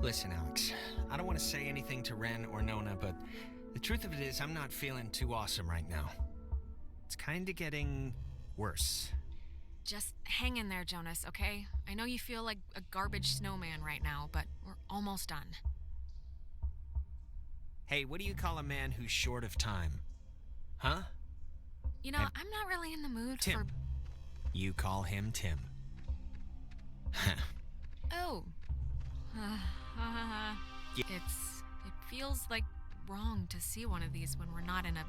Listen, Alex, I don't want to say anything to Ren or Nona, but the truth of it is I'm not feeling too awesome right now. It's kinda getting worse. Just hang in there, Jonas, okay? I know you feel like a garbage snowman right now, but we're almost done. Hey, what do you call a man who's short of time? Huh? You know, I'm not really in the mood Tim. for... You call him Tim. Oh. It feels like wrong to see one of these when we're not in a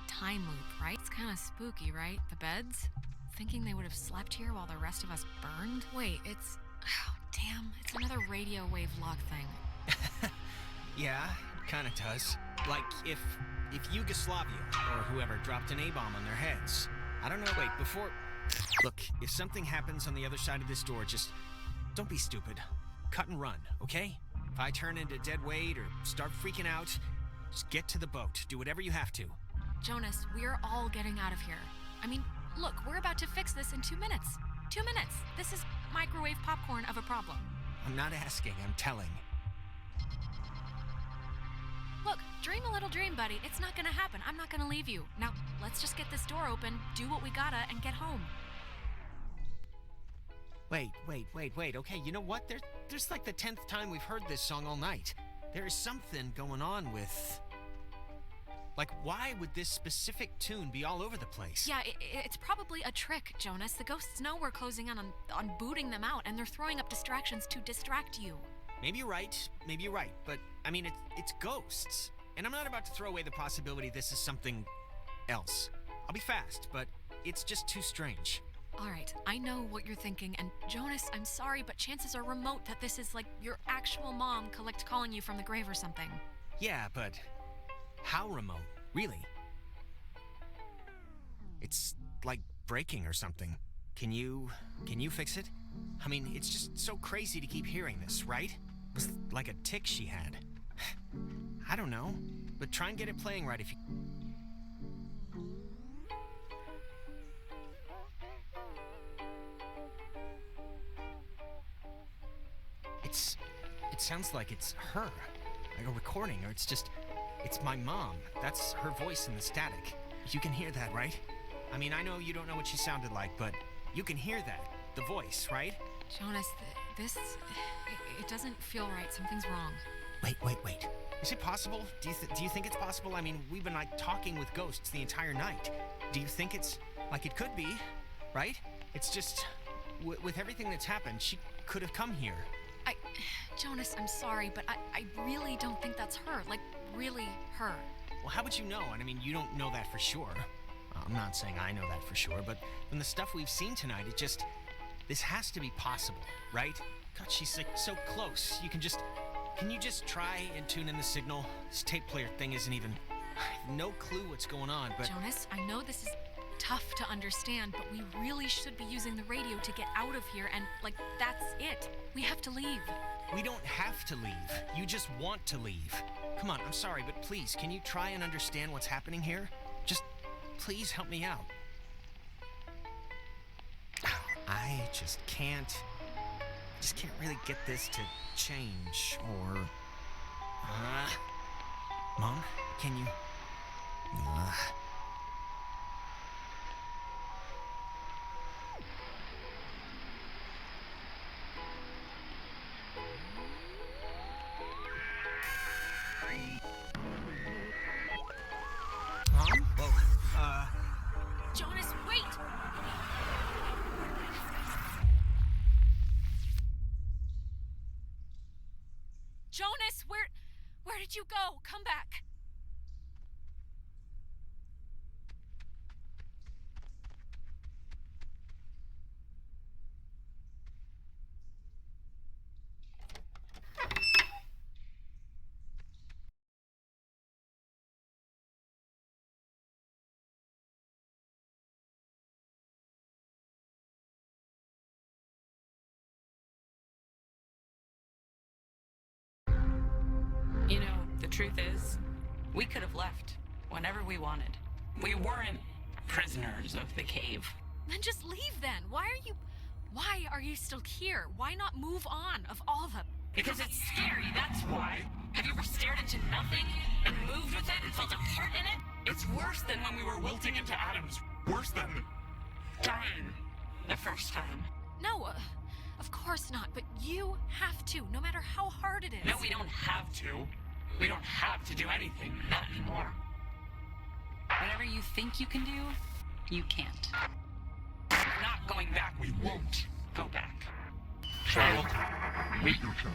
time loop, right? It's kind of spooky, right? The beds? Thinking they would have slept here while the rest of us burned? Wait, it's... Oh, damn, it's another radio wave log thing. Yeah, kinda does. Like, if Yugoslavia or whoever dropped an A-bomb on their heads. I don't know, wait, before... Look, if something happens on the other side of this door, just... Don't be stupid. Cut and run, okay? If I turn into dead weight or start freaking out, just get to the boat. Do whatever you have to. Jonas, we're all getting out of here. I mean, look, we're about to fix this in 2 minutes. 2 minutes. This is microwave popcorn of a problem. I'm not asking, I'm telling. Look, dream a little dream, buddy. It's not gonna happen. I'm not gonna leave you. Now, let's just get this door open, do what we gotta, and get home. Wait. Okay, you know what? There's like the 10th time we've heard this song all night. There is something going on with... Like, why would this specific tune be all over the place? Yeah, it's probably a trick, Jonas. The ghosts know we're closing in on booting them out, and they're throwing up distractions to distract you. Maybe you're right, but, I mean, it's ghosts. And I'm not about to throw away the possibility this is something else. I'll be fast, but it's just too strange. All right, I know what you're thinking, and Jonas, I'm sorry, but chances are remote that this is like your actual mom calling you from the grave or something. Yeah, but how remote? Really? It's like breaking or something. Can you fix it? I mean, it's just so crazy to keep hearing this, right? It was like a tick she had. I don't know, but try and get it playing right if you... It sounds like it's her, like a recording, or it's my mom. That's her voice in the static. You can hear that, right? I mean, I know you don't know what she sounded like, but you can hear that, the voice, right? Jonas, it doesn't feel right. Something's wrong. Wait. Is it possible? Do you think it's possible? I mean, we've been like talking with ghosts the entire night. Do you think it's like it could be, right? It's just with everything that's happened, she could have come here. Jonas, I'm sorry, but I really don't think that's her. Like, really her. Well, how would you know? And I mean, you don't know that for sure. I'm not saying I know that for sure, but from the stuff we've seen tonight, this has to be possible, right? God, she's like so close. Can you just try and tune in the signal? This tape player thing isn't even... I have no clue what's going on, but... Jonas, I know this is tough to understand, but we really should be using the radio to get out of here, and, like, that's it. We have to leave. We don't have to leave. You just want to leave. Come on, I'm sorry, but please, can you try and understand what's happening here? Just, please help me out. I just can't really get this to change, or... Mom, can you... Mom? Whoa, Jonas, wait! Jonas, where did you go? Come back. You know, the truth is, we could have left whenever we wanted. We weren't prisoners of the cave. Then just leave then. Why are you still here? Why not move on of all the Because it's scary, that's why. Have you ever stared into nothing and moved with it and felt a part in it? It's worse than when we were wilting into atoms. Worse than dying the first time. No, of course not, but you have to, no matter how hard it is. No, we don't have to. We don't have to do anything. Not anymore. Whatever you think you can do, you can't. We're not going back. We won't go back. Child, wait your turn.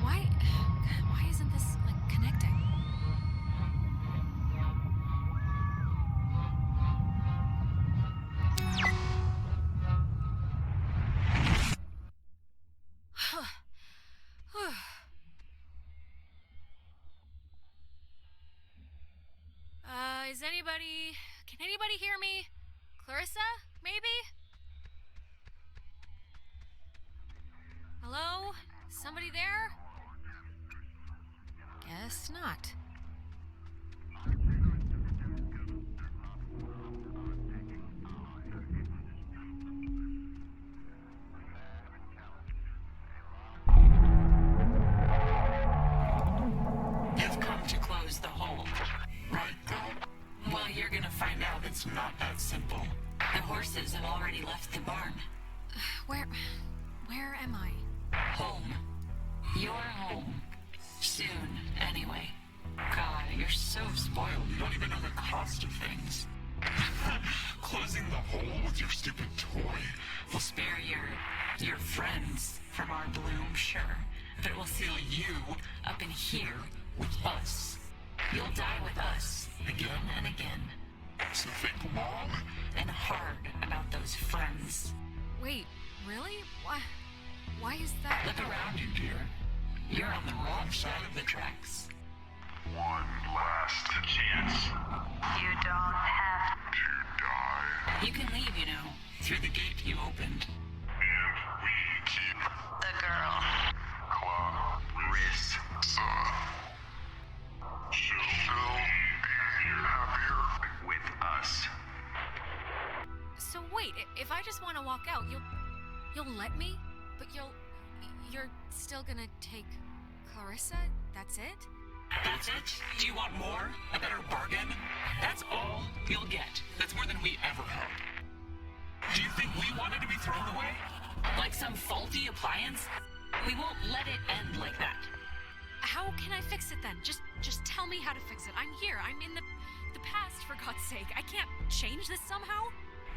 Why isn't this, like, connecting? Can anybody hear me? Clarissa, maybe? Hello? Somebody there? Guess not. You've come to close the hole, right, girl? Well, you're gonna find out it's not that simple. The horses have already left the barn. Where am I? Home. You're home. Soon, anyway. God, you're so spoiled. You don't even know the cost of things. Closing the hole with your stupid toy will spare your friends from our bloom, sure. But it will seal you up in here with us. You'll die with us, again and again. So think long and hard about those friends. Wait, really? Why is that? Look around you, dear. You're on the wrong side of the tracks. One last chance. You don't have To die. You can leave, you know, through the gate you opened. And we keep the girl. Clarissa. She'll be happier with us. So wait, if I just want to walk out, you'll let me? But you're still gonna take Clarissa? That's it? That's it? Do you want more? A better bargain? That's all you'll get. That's more than we ever had. Do you think we wanted to be thrown away? Like some faulty appliance? We won't let it end like that. How can I fix it then? Just tell me how to fix it. I'm here. I'm in the past, for God's sake. I can't change this somehow?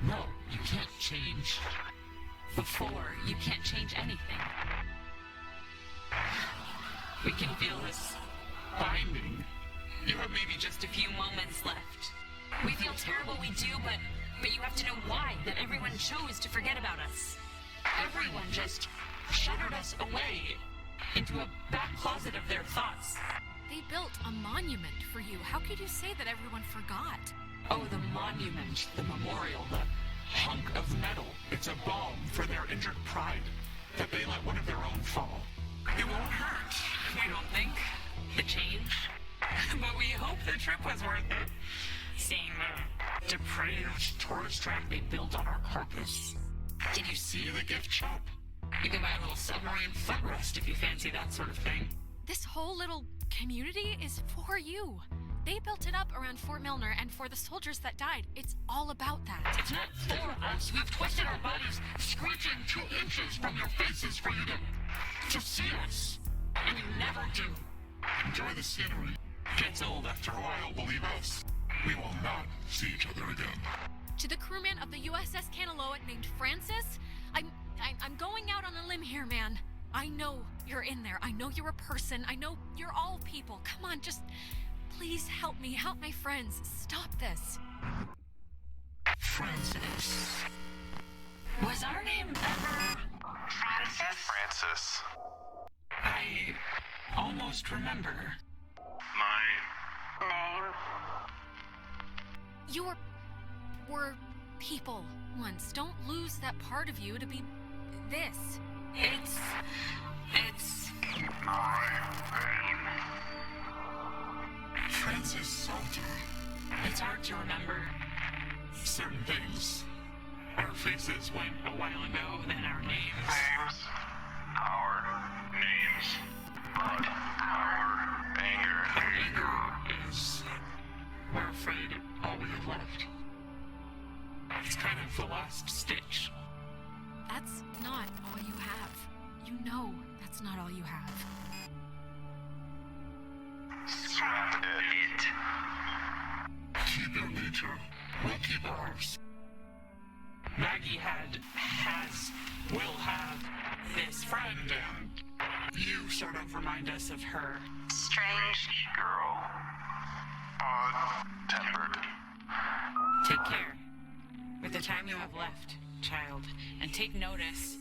No, you can't change. Before, you can't change anything. We can feel this binding. You have maybe just a few moments left. We feel terrible, we do, but you have to know why, that everyone chose to forget about us. Everyone just shuttered us away into a back closet of their thoughts. They built a monument for you. How could you say that everyone forgot? Oh, the monument, the memorial, the hunk of metal. It's a balm for their injured pride that they let one of their own fall. It won't hurt, we don't think. The change. But we hope the trip was worth it. Seeing the depraved tourist trap they built on our carcass. Did you see the gift shop? You can buy a little submarine footrest if you fancy that sort of thing. This whole little community is for you. They built it up around Fort Milner and for the soldiers that died. It's all about that. It's not for us. We've twisted our bodies, screeching 2 inches from your faces for you to see us. And you never do. Enjoy the scenery. Gets old after a while, believe us. We will not see each other again. To the crewman of the USS Kanaloa named Francis, I'm going out on a limb here, man. I know you're in there. I know you're a person. I know you're all people. Come on, just please help me. Help my friends. Stop this. Francis. Was our name ever... Francis. I almost remember. My Name? You were people once. Don't lose that part of you to be this. It's... Francis Salter. It's hard to remember. Certain things. Our faces went A while ago, then our names. names. Our names. But our anger. Anger is... We're afraid all we have left. It's kind of the last stitch. That's not all you have. You know that's not all you have. Scrap it. Keep your nature. We'll keep ours. Maggie has, will have this friend, and you sort of remind us of her. Strange. Girl. Odd-tempered. Take care with the time you have left, child, and take notice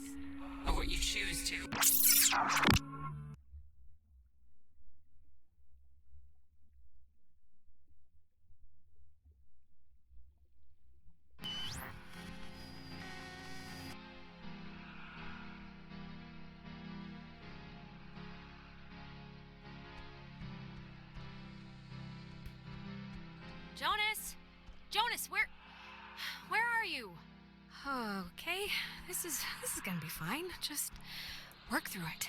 of what you choose to. Jonas, where are you? Okay, this is gonna be fine. Just work through it.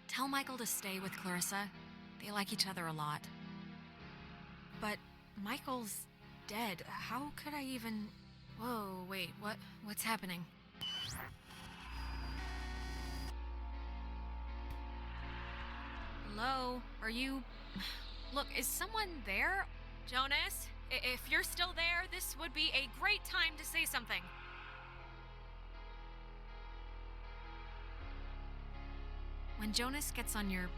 Tell Michael to stay with Clarissa. They like each other a lot. But Michael's dead. How could I even... Whoa, wait, what's happening? Hello? Are you... Look, is someone there? Jonas, if you're still there, this would be a great time to say something. When Jonas gets on your,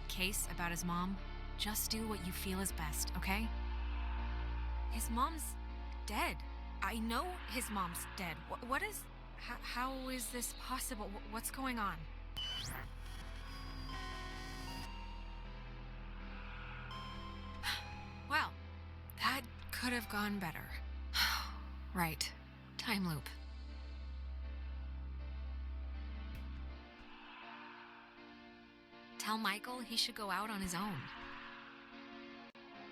case about his mom, just do what you feel is best, okay? His mom's dead. I know his mom's dead. What is... How is this possible? What's going on? Well, that could have gone better. Right. Time loop. Tell Michael he should go out on his own.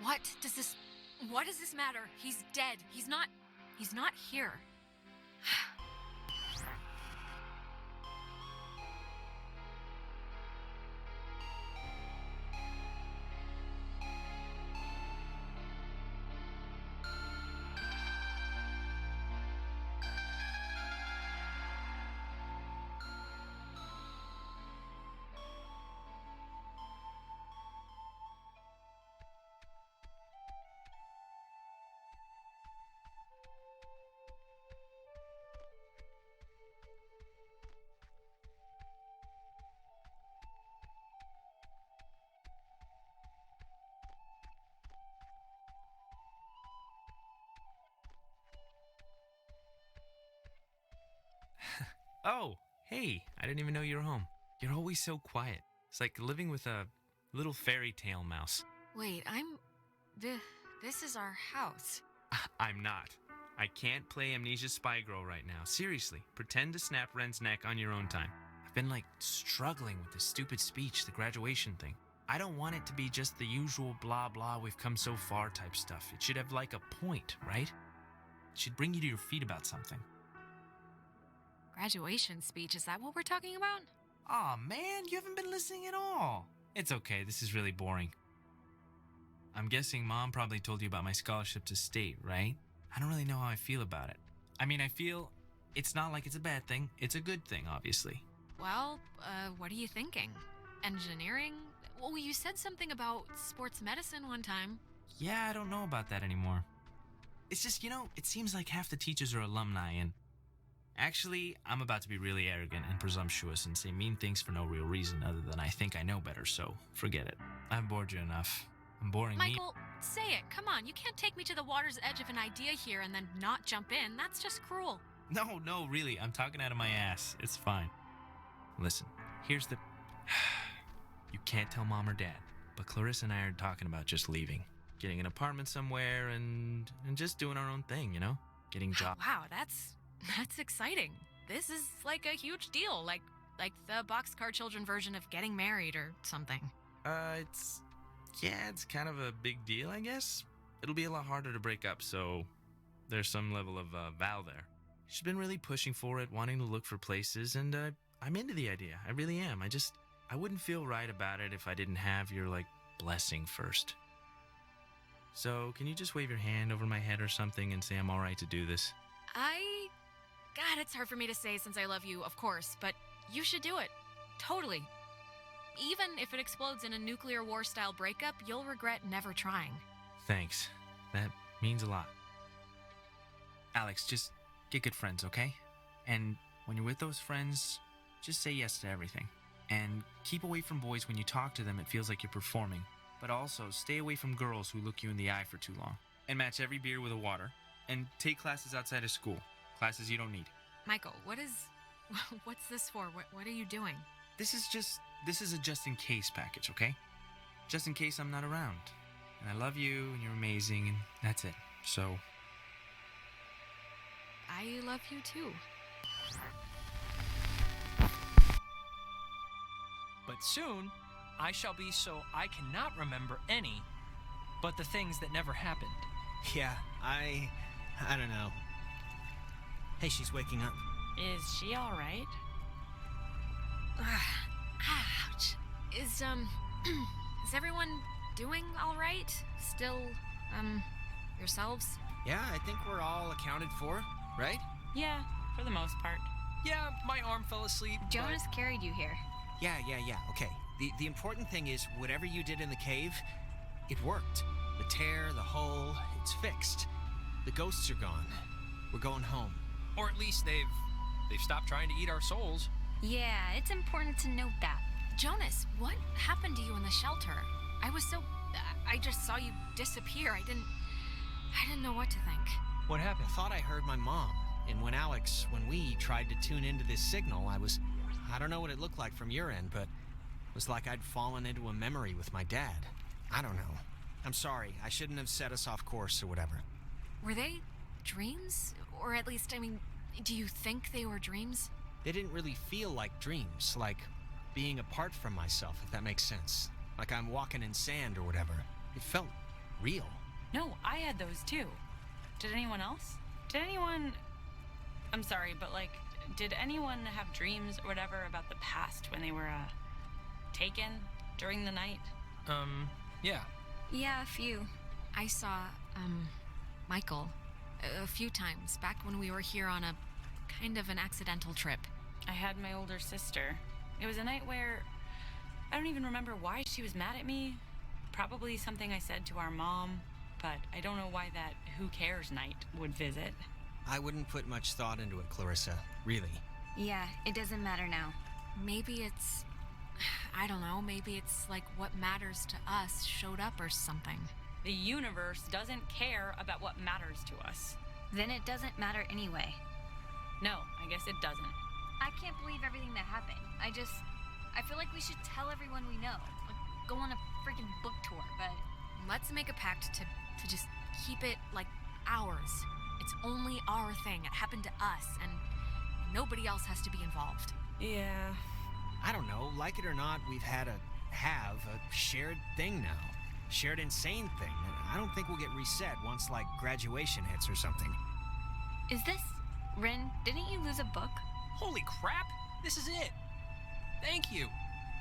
What does this matter? He's dead. He's not here. Oh, hey, I didn't even know you were home. You're always so quiet. It's like living with a little fairy tale mouse. Wait, this is our house. I'm not. I can't play Amnesia Spy Girl right now. Seriously, pretend to snap Ren's neck on your own time. I've been struggling with this stupid speech, the graduation thing. I don't want it to be just the usual blah blah we've come so far type stuff. It should have a point, right? It should bring you to your feet about something. Graduation speech, is that what we're talking about? Aw, man, you haven't been listening at all. It's okay, this is really boring. I'm guessing Mom probably told you about my scholarship to state, right? I don't really know how I feel about it. I mean, I feel it's not like it's a bad thing. It's a good thing, obviously. Well, what are you thinking? Engineering? Well, you said something about sports medicine one time. Yeah, I don't know about that anymore. It's just, it seems like half the teachers are alumni and... Actually, I'm about to be really arrogant and presumptuous and say mean things for no real reason other than I think I know better, so forget it. I've bored you enough. I'm boring Michael, say it. Come on, you can't take me to the water's edge of an idea here and then not jump in. That's just cruel. No, really. I'm talking out of my ass. It's fine. Listen, here's the... You can't tell Mom or Dad, but Clarissa and I are talking about just leaving. Getting an apartment somewhere and just doing our own thing, you know? Getting jobs. Wow, that's exciting. This is like a huge deal, like the Boxcar Children version of getting married or something. It's kind of a big deal, I guess. It'll be a lot harder to break up, so there's some level of vow there. She's been really pushing for it, wanting to look for places, and I'm into the idea. I really am. I wouldn't feel right about it if I didn't have your, blessing first. So, can you just wave your hand over my head or something and say I'm all right to do this? God, it's hard for me to say since I love you, of course, but you should do it. Totally. Even if it explodes in a nuclear war-style breakup, you'll regret never trying. Thanks. That means a lot. Alex, just get good friends, okay? And when you're with those friends, just say yes to everything. And keep away from boys when you talk to them. It feels like you're performing. But also, stay away from girls who look you in the eye for too long. And match every beer with a water. And take classes outside of school. Classes you don't need. Michael, what's this for? What are you doing? This is a just-in-case package, okay? Just in case I'm not around. And I love you, and you're amazing, and that's it. So... I love you too. But soon, I shall be so I cannot remember any but the things that never happened. Yeah, I don't know. Hey, she's waking up. Is she all right? Ouch. Is everyone doing all right? Still, yourselves? Yeah, I think we're all accounted for, right? Yeah, for the most part. Yeah, my arm fell asleep. Jonas carried you here. Yeah, okay. The important thing is, whatever you did in the cave, it worked. The tear, the hole, it's fixed. The ghosts are gone. We're going home. Or at least they've stopped trying to eat our souls. Yeah, it's important to note that. Jonas, what happened to you in the shelter? I just saw you disappear. I didn't know what to think. What happened? I thought I heard my mom. And when we tried to tune into this signal, I don't know what it looked like from your end, but it was like I'd fallen into a memory with my dad. I don't know. I'm sorry. I shouldn't have set us off course or whatever. Were they dreams? Or at least, do you think they were dreams? They didn't really feel like dreams, like being apart from myself, if that makes sense. Like I'm walking in sand or whatever. It felt real. No, I had those too. Did anyone else? I'm sorry, but did anyone have dreams or whatever about the past when they were, taken during the night? Yeah. Yeah, a few. I saw, Michael a few times back when we were here on a kind of an accidental trip. I had my older sister. It was a night where I don't even remember why she was mad at me. Probably something I said to our mom, but I don't know why that who cares night would visit. I wouldn't put much thought into it, Clarissa. Really. Yeah, it doesn't matter now. Maybe it's... I don't know, maybe it's like what matters to us showed up or something. The universe doesn't care about what matters to us. Then it doesn't matter anyway. No, I guess it doesn't. I can't believe everything that happened. I feel like we should tell everyone we know. Like, go on a freaking book tour, but... Let's make a pact to just keep it, ours. It's only our thing. It happened to us, and nobody else has to be involved. Yeah. I don't know, like it or not, we've have a shared thing now. Shared insane thing. I don't think we'll get reset once, graduation hits or something. Is this... Rin, didn't you lose a book? Holy crap! This is it! Thank you!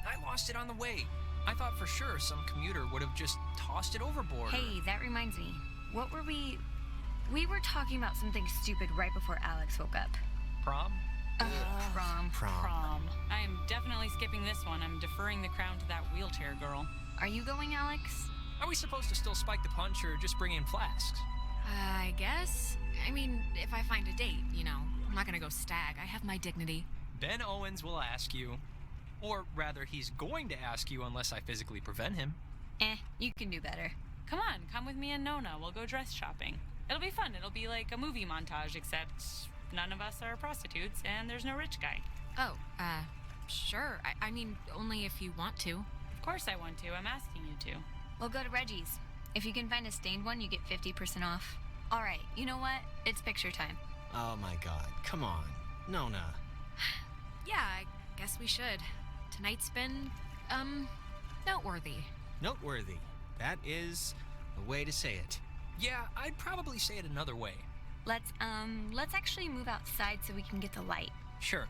I lost it on the way. I thought for sure some commuter would have just tossed it overboard. Hey, that reminds me. What were we... We were talking about something stupid right before Alex woke up. Prom? Prom. I am definitely skipping this one. I'm deferring the crown to that wheelchair girl. Are you going, Alex? Are we supposed to still spike the punch or just bring in flasks? I guess. If I find a date, I'm not gonna go stag. I have my dignity. Ben Owens will ask you. Or rather, he's going to ask you unless I physically prevent him. You can do better. Come on, come with me and Nona. We'll go dress shopping. It'll be fun. It'll be like a movie montage, except none of us are prostitutes and there's no rich guy. Oh, sure. I mean, only if you want to. Of course I want to. I'm asking you to. We'll go to Reggie's. If you can find a stained one, you get 50% off. All right, you know what? It's picture time. Oh my god, come on. Nona. Yeah, I guess we should. Tonight's been, noteworthy. Noteworthy. That is a way to say it. Yeah, I'd probably say it another way. Let's actually move outside so we can get the light. Sure.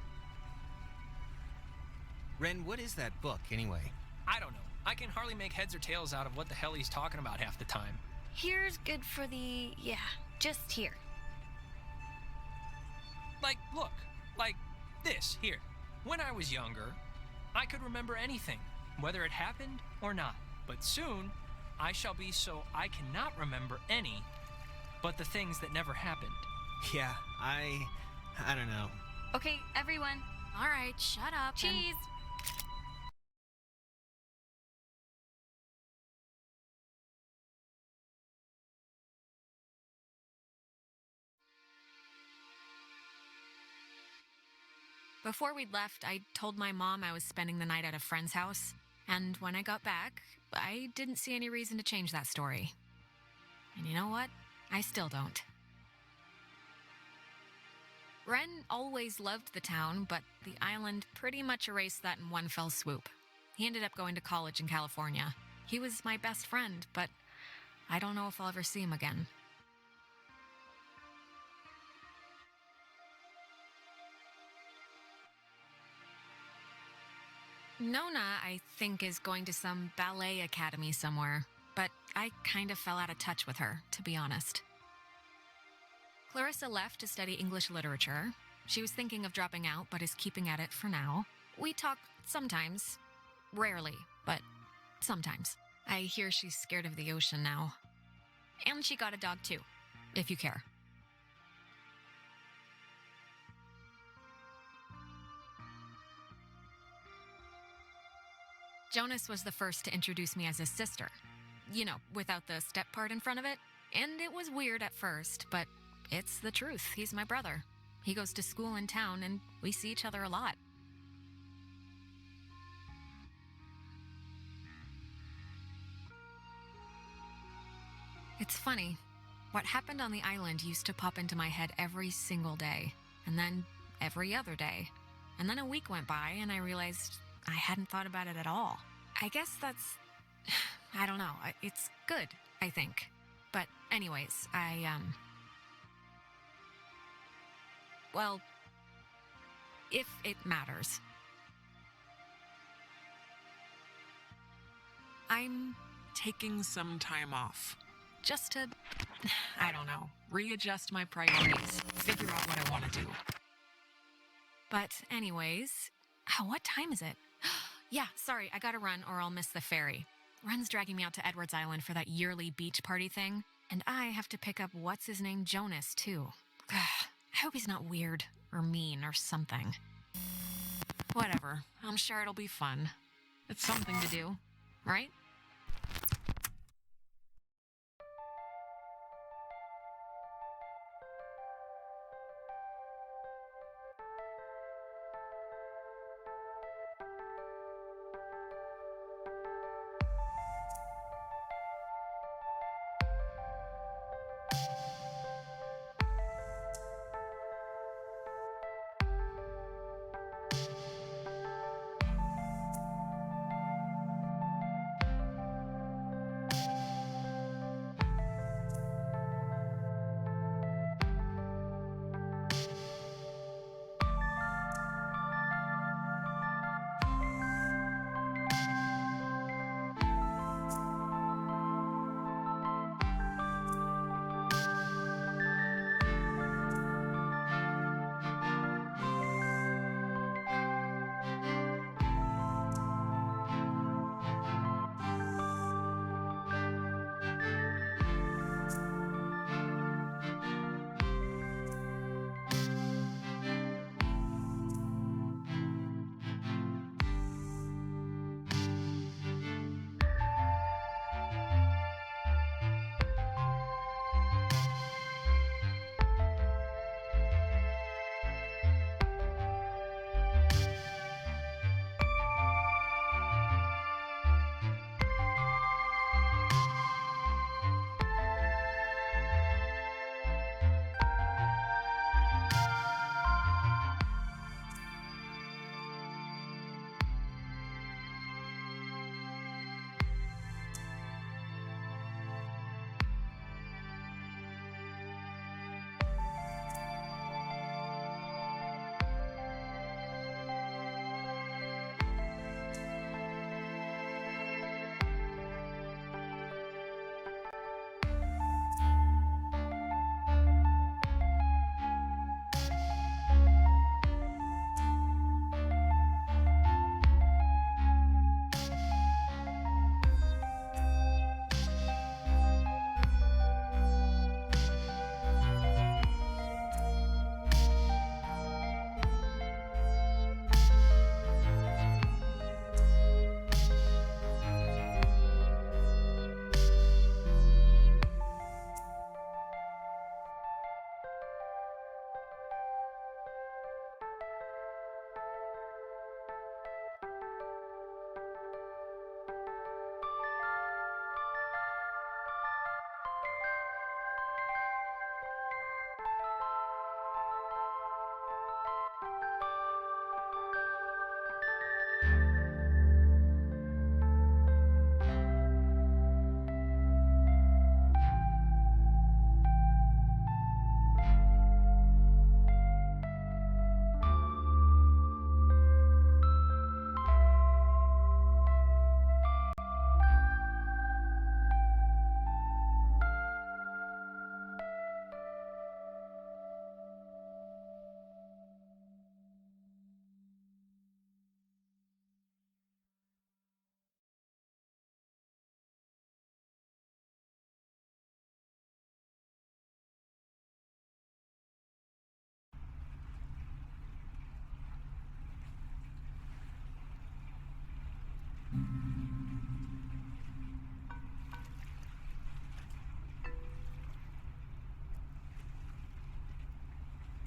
Ren, what is that book, anyway? I don't know. I can hardly make heads or tails out of what the hell he's talking about half the time. Here's good for just here. Like, look. Like this, here. When I was younger, I could remember anything, whether it happened or not. But soon, I shall be so I cannot remember any but the things that never happened. Yeah, I don't know. Okay, everyone. All right, shut up. Cheese. Before we'd left, I told my mom I was spending the night at a friend's house, and when I got back, I didn't see any reason to change that story. And you know what? I still don't. Ren always loved the town, but the island pretty much erased that in one fell swoop. He ended up going to college in California. He was my best friend, but I don't know if I'll ever see him again. Nona, I think, is going to some ballet academy somewhere, but I kind of fell out of touch with her, to be honest. Clarissa left to study English literature. She was thinking of dropping out, but is keeping at it for now. We talk sometimes. Rarely, but sometimes. I hear she's scared of the ocean now. And she got a dog too, if you care. Jonas was the first to introduce me as his sister. You know, without the step part in front of it. And it was weird at first, but it's the truth. He's my brother. He goes to school in town, and we see each other a lot. It's funny. What happened on the island used to pop into my head every single day, and then every other day. And then a week went by, and I realized I hadn't thought about it at all. I guess that's... I don't know. It's good, I think. But anyways, well, if it matters. I'm taking some time off. Just to, I don't know, readjust my priorities, figure out what I want to do. But anyways, what time is it? Yeah, sorry, I gotta run or I'll miss the ferry. Ren's dragging me out to Edwards Island for that yearly beach party thing, and I have to pick up what's-his-name Jonas, too. I hope he's not weird or mean or something. Whatever, I'm sure it'll be fun. It's something to do, right?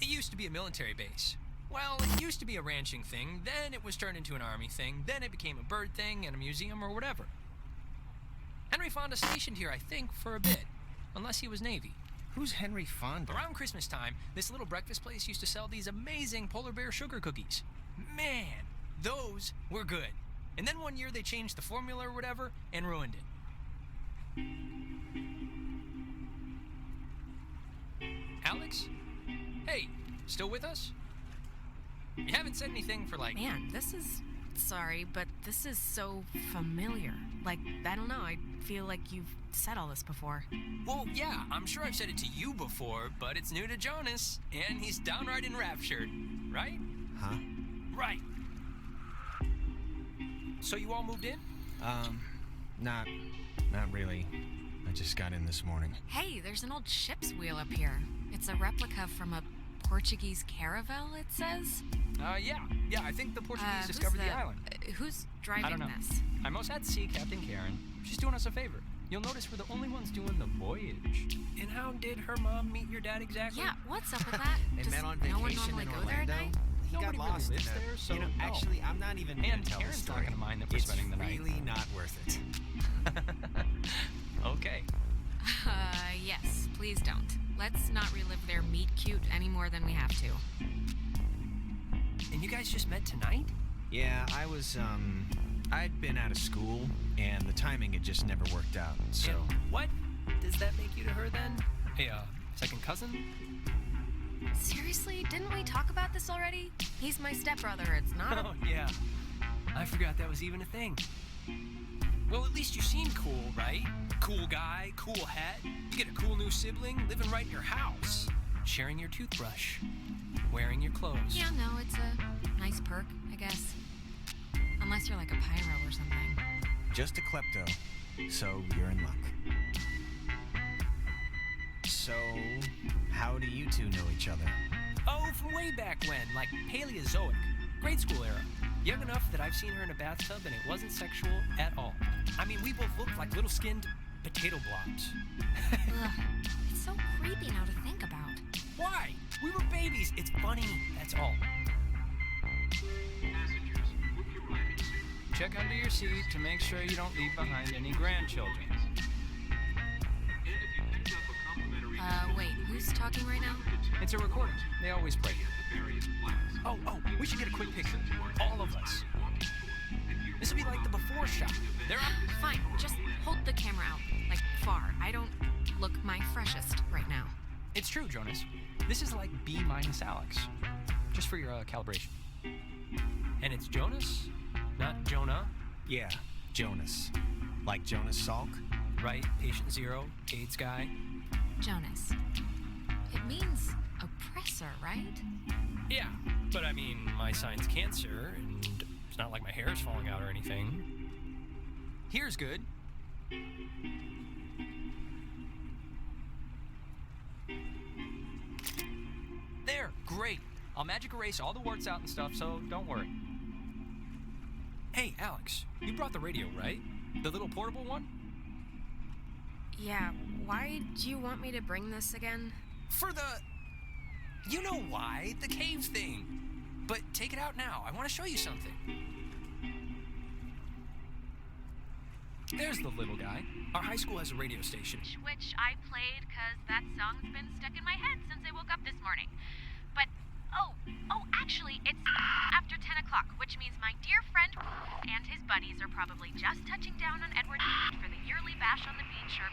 It used to be a military base. Well, it used to be a ranching thing, then it was turned into an army thing, then it became a bird thing and a museum or whatever. Henry Fonda stationed here, I think, for a bit. Unless he was Navy. Who's Henry Fonda? Around Christmas time, this little breakfast place used to sell these amazing polar bear sugar cookies. Man, those were good. And then one year they changed the formula or whatever and ruined it. Alex? Hey, still with us? You haven't said anything for like... Man, this is... Sorry, but this is so familiar. Like, I don't know, I feel like you've said all this before. Well, yeah, I'm sure I've said it to you before, but it's new to Jonas, and he's downright enraptured, right? Huh? Right. So you all moved in? Not really. I just got in this morning. Hey, there's an old ship's wheel up here. It's a replica from a Portuguese caravel, it says. Yeah, I think the Portuguese discovered the island. Who's driving I don't know. this? I most had to see Captain Karen. She's doing us a favor. You'll notice we're the only ones doing the voyage. And how did her mom meet your dad exactly? Yeah, what's up with that? They Does met on no one vacation normally in go there at Orlando. night? He got Nobody really lost lives in a- there, so you know, no. actually, I'm not even gonna And tell Karen's the story. not gonna mind that we're It's spending the night. really not worth it. Okay. Yes, please don't. Let's not relive their meet cute any more than we have to. And you guys just met tonight? Yeah, I'd been out of school, and the timing had just never worked out, so... And what does that make you to her then? A second cousin? Seriously, didn't we talk about this already? He's my stepbrother, it's not... Oh, yeah. I forgot that was even a thing. Well, at least you seem cool, right? Cool guy, cool hat. You get a cool new sibling living right in your house. Sharing your toothbrush. Wearing your clothes. Yeah, no, it's a nice perk, I guess. Unless you're like a pyro or something. Just a klepto, so you're in luck. So, how do you two know each other? Oh, from way back when, like Paleozoic. Grade school era. Young enough that I've seen her in a bathtub and it wasn't sexual at all. I mean, we both looked like little skinned potato blobs. Ugh, it's so creepy now to think about. Why? We were babies. It's funny, that's all. Passengers, will be arriving soon. Check under your seat to make sure you don't leave behind any grandchildren. And if you picked up a complimentary Wait, who's talking right now? It's a recording. They always play. at the various flags. Oh, we should get a quick picture. All of us. This will be like the before shot. They're up. Fine, just hold the camera out, like far. I don't look my freshest right now. It's true, Jonas. This is like B minus Alex. Just for your calibration. And it's Jonas, not Jonah. Yeah, Jonas. Like Jonas Salk? Right? Patient zero, AIDS guy. Jonas. It means oppressor, right? Yeah, but I mean, my sign's cancer, and it's not like my hair's falling out or anything. Here's good. There, great. I'll magic erase all the warts out and stuff, so don't worry. Hey, Alex, you brought the radio, right? The little portable one? Yeah, why do you want me to bring this again? For the... You know why, the cave thing. But take it out now, I want to show you something. There's the little guy. Our high school has a radio station. Which I played because that song's been stuck in my head since I woke up this morning. But, oh, actually, it's after 10 o'clock, which means my dear friend and his buddies are probably just touching down on Edward Beach for the yearly bash on the beach, or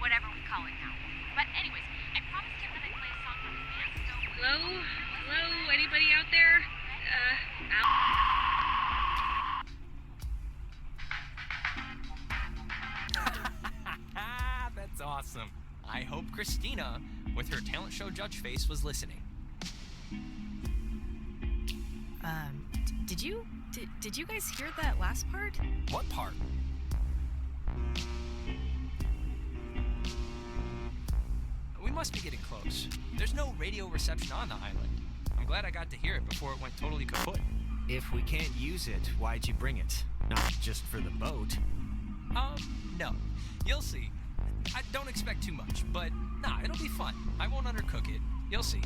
whatever we call it now. But anyways, I promised him that I'd play a song from his band, so... Hello? Anybody out there? That's awesome. I hope Christina, with her talent show judge face, was listening. Did you guys hear that last part? What part? We must be getting close. There's no radio reception on the island. I'm glad I got to hear it before it went totally kaput. If we can't use it, why'd you bring it? Not just for the boat. No. You'll see. I don't expect too much, but nah, it'll be fun. I won't undercook it. You'll see.